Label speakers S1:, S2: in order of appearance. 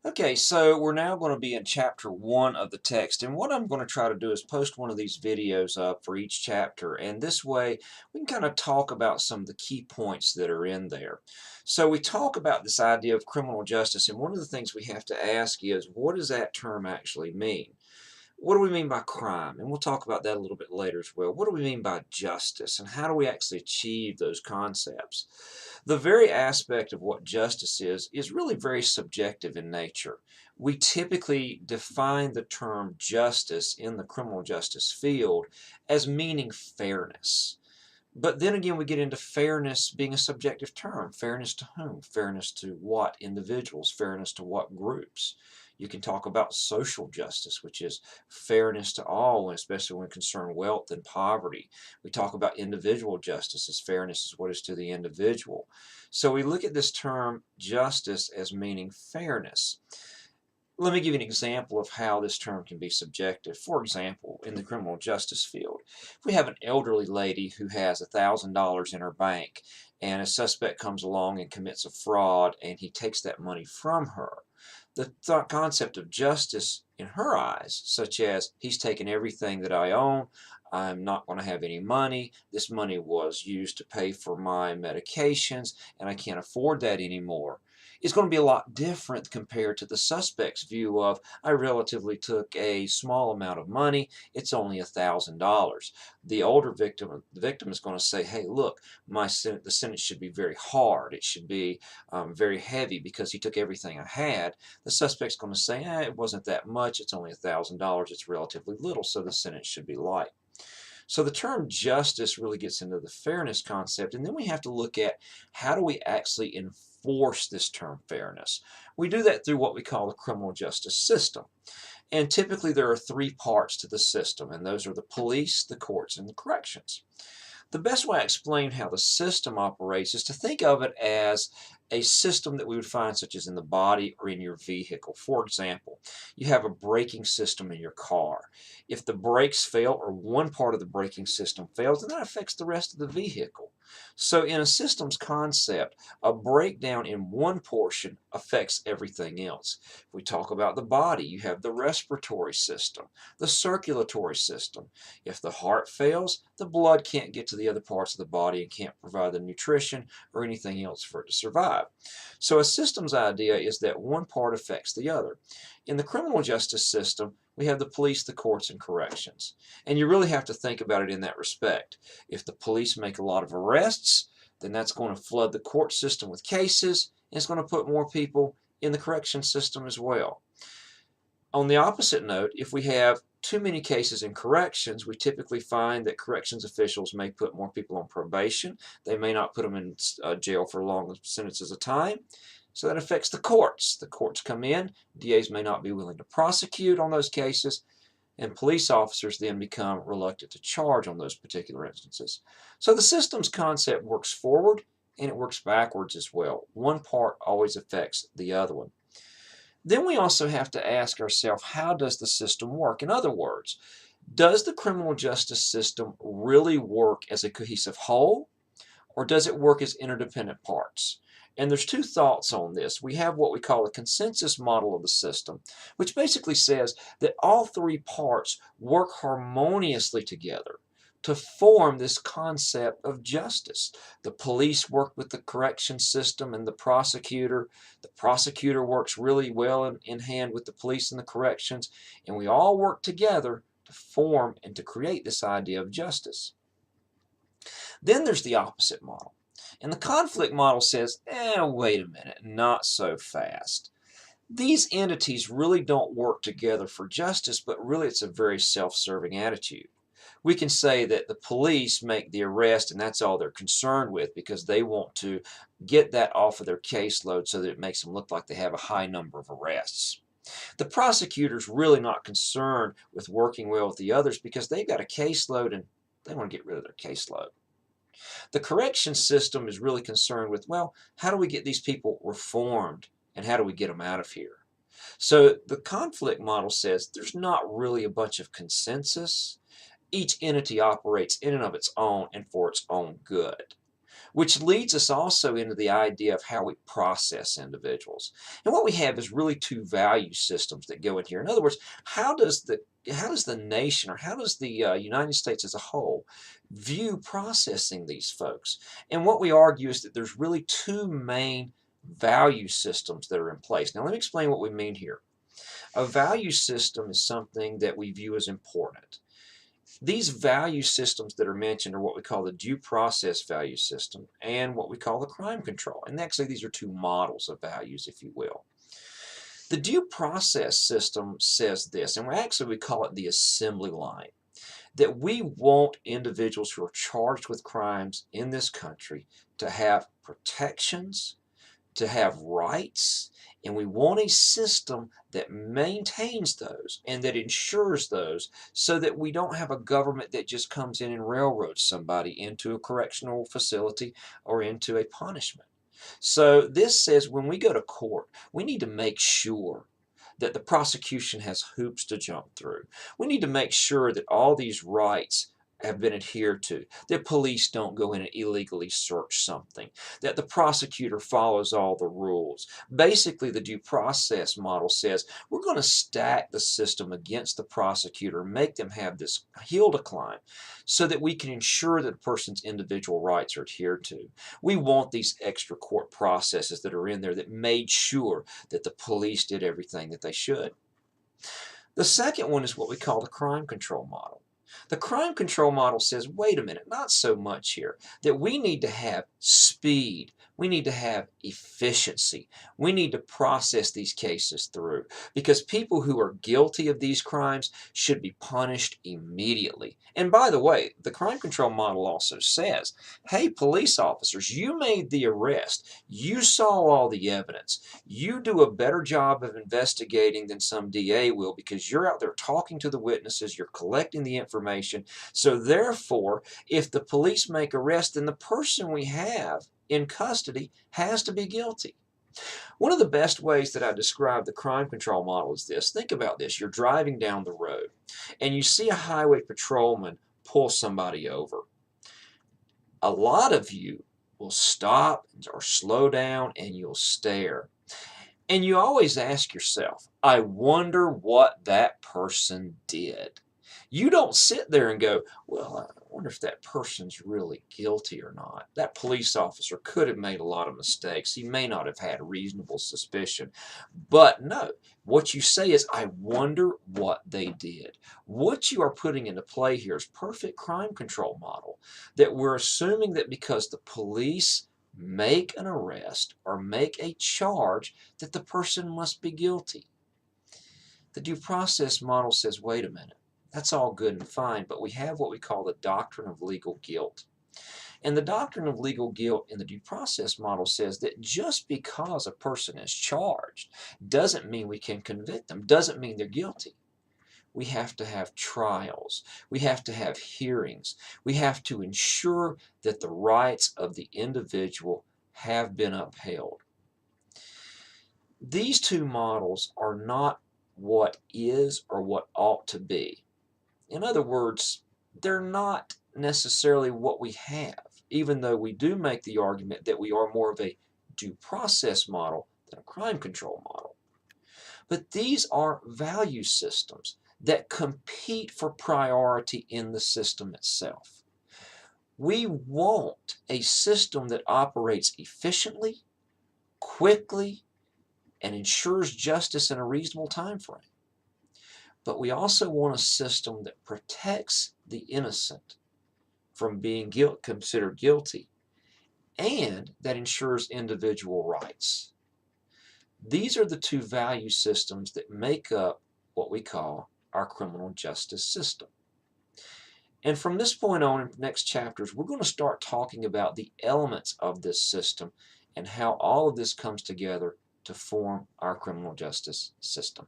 S1: Okay, so we're now going to be in chapter 1 of the text, and what I'm going to try to do is post one of these videos up for each chapter, and this way we can kind of talk about some of the key points that are in there. So we talk about this idea of criminal justice, and one of the things we have to ask is, what does that term actually mean? What do we mean by crime? And we'll talk about that a little bit later as well. What do we mean by justice? And how do we actually achieve those concepts? The very aspect of what justice is really very subjective in nature. We typically define the term justice in the criminal justice field as meaning fairness. But then again, we get into fairness being a subjective term. Fairness to whom? Fairness to what individuals? Fairness to what groups? You can talk about social justice, which is fairness to all, especially when concerned wealth and poverty. We talk about individual justice as fairness is what is to the individual. So we look at this term justice as meaning fairness. Let me give you an example of how this term can be subjective. For example, in the criminal justice field, if we have an elderly lady who has $1,000 in her bank and a suspect comes along and commits a fraud and he takes that money from her, the concept of justice in her eyes, such as he's taken everything that I own, I'm not going to have any money, this money was used to pay for my medications, and I can't afford that anymore, is going to be a lot different compared to the suspect's view of, I relatively took a small amount of money, it's only $1,000. The older victim, the victim is going to say, hey, look, the sentence should be very hard, it should be very heavy because he took everything I had. The suspect's going to say, it wasn't that much, it's only $1,000, it's relatively little, so the sentence should be light. So the term justice really gets into the fairness concept, and then we have to look at how do we actually enforce this term fairness. We do that through what we call the criminal justice system. And typically there are three parts to the system, and those are the police, the courts, and the corrections. The best way I explain how the system operates is to think of it as a system that we would find such as in the body or in your vehicle. For example, you have a braking system in your car. If the brakes fail or one part of the braking system fails, then that affects the rest of the vehicle. So in a systems concept, a breakdown in one portion affects everything else. If we talk about the body, you have the respiratory system, the circulatory system. If the heart fails, the blood can't get to the other parts of the body and can't provide the nutrition or anything else for it to survive. So a systems idea is that one part affects the other. In the criminal justice system, we have the police, the courts, and corrections. And you really have to think about it in that respect. If the police make a lot of arrests, then that's going to flood the court system with cases, and it's going to put more people in the correction system as well. On the opposite note, if we have too many cases in corrections, we typically find that corrections officials may put more people on probation. They may not put them in jail for long sentences of time. So that affects the courts. The courts come in, DAs may not be willing to prosecute on those cases, and police officers then become reluctant to charge on those particular instances. So the systems concept works forward and it works backwards as well. One part always affects the other one. Then we also have to ask ourselves, how does the system work? In other words, does the criminal justice system really work as a cohesive whole, or does it work as interdependent parts? And there's two thoughts on this. We have what we call a consensus model of the system, which basically says that all three parts work harmoniously together to form this concept of justice. The police work with the correction system and the prosecutor. The prosecutor works really well in hand with the police and the corrections, and we all work together to form and to create this idea of justice. Then there's the opposite model. And the conflict model says, wait a minute, not so fast. These entities really don't work together for justice, but really it's a very self-serving attitude. We can say that the police make the arrest and that's all they're concerned with because they want to get that off of their caseload so that it makes them look like they have a high number of arrests. The prosecutor's really not concerned with working well with the others because they've got a caseload and they want to get rid of their caseload. The correction system is really concerned with, well, how do we get these people reformed and how do we get them out of here? So the conflict model says there's not really a bunch of consensus. Each entity operates in and of its own and for its own good. which leads us also into the idea of how we process individuals. And what we have is really two value systems that go in here. In other words, how does the nation, or how does the United States as a whole view processing these folks? And what we argue is that there's really two main value systems that are in place. Now let me explain what we mean here. A value system is something that we view as important. These value systems that are mentioned are what we call the due process value system and what we call the crime control. And actually these are two models of values, if you will. The due process system says this, and we call it the assembly line, that we want individuals who are charged with crimes in this country to have protections, to have rights, and we want a system that maintains those and that ensures those, so that we don't have a government that just comes in and railroads somebody into a correctional facility or into a punishment. So this says when we go to court, we need to make sure that the prosecution has hoops to jump through. We need to make sure that all these rights have been adhered to, that police don't go in and illegally search something, that the prosecutor follows all the rules. Basically, the due process model says we're going to stack the system against the prosecutor, make them have this hill to climb, so that we can ensure that a person's individual rights are adhered to. We want these extra court processes that are in there that made sure that the police did everything that they should. The second one is what we call the crime control model. The crime control model says, wait a minute, not so much here, that we need to have speed, we need to have efficiency, we need to process these cases through, because people who are guilty of these crimes should be punished immediately. And by the way, the crime control model also says, hey, police officers, you made the arrest, you saw all the evidence, you do a better job of investigating than some DA will, because you're out there talking to the witnesses, you're collecting the information. So therefore, if the police make arrest, then the person we have in custody has to be guilty. One of the best ways that I describe the crime control model is this. Think about this. You're driving down the road and you see a highway patrolman pull somebody over. A lot of you will stop or slow down and you'll stare. And you always ask yourself, I wonder what that person did. You don't sit there and go, well, I wonder if that person's really guilty or not. That police officer could have made a lot of mistakes. He may not have had reasonable suspicion. But no, what you say is, I wonder what they did. What you are putting into play here is perfect crime control model, that we're assuming that because the police make an arrest or make a charge, that the person must be guilty. The due process model says, wait a minute, that's all good and fine, but we have what we call the doctrine of legal guilt. And the doctrine of legal guilt in the due process model says that just because a person is charged doesn't mean we can convict them, doesn't mean they're guilty. We have to have trials. We have to have hearings. We have to ensure that the rights of the individual have been upheld. These two models are not what is or what ought to be. In other words, they're not necessarily what we have, even though we do make the argument that we are more of a due process model than a crime control model. But these are value systems that compete for priority in the system itself. We want a system that operates efficiently, quickly, and ensures justice in a reasonable time frame. But we also want a system that protects the innocent from being considered guilty, and that ensures individual rights. These are the two value systems that make up what we call our criminal justice system. And from this point on, in the next chapters, we're going to start talking about the elements of this system and how all of this comes together to form our criminal justice system.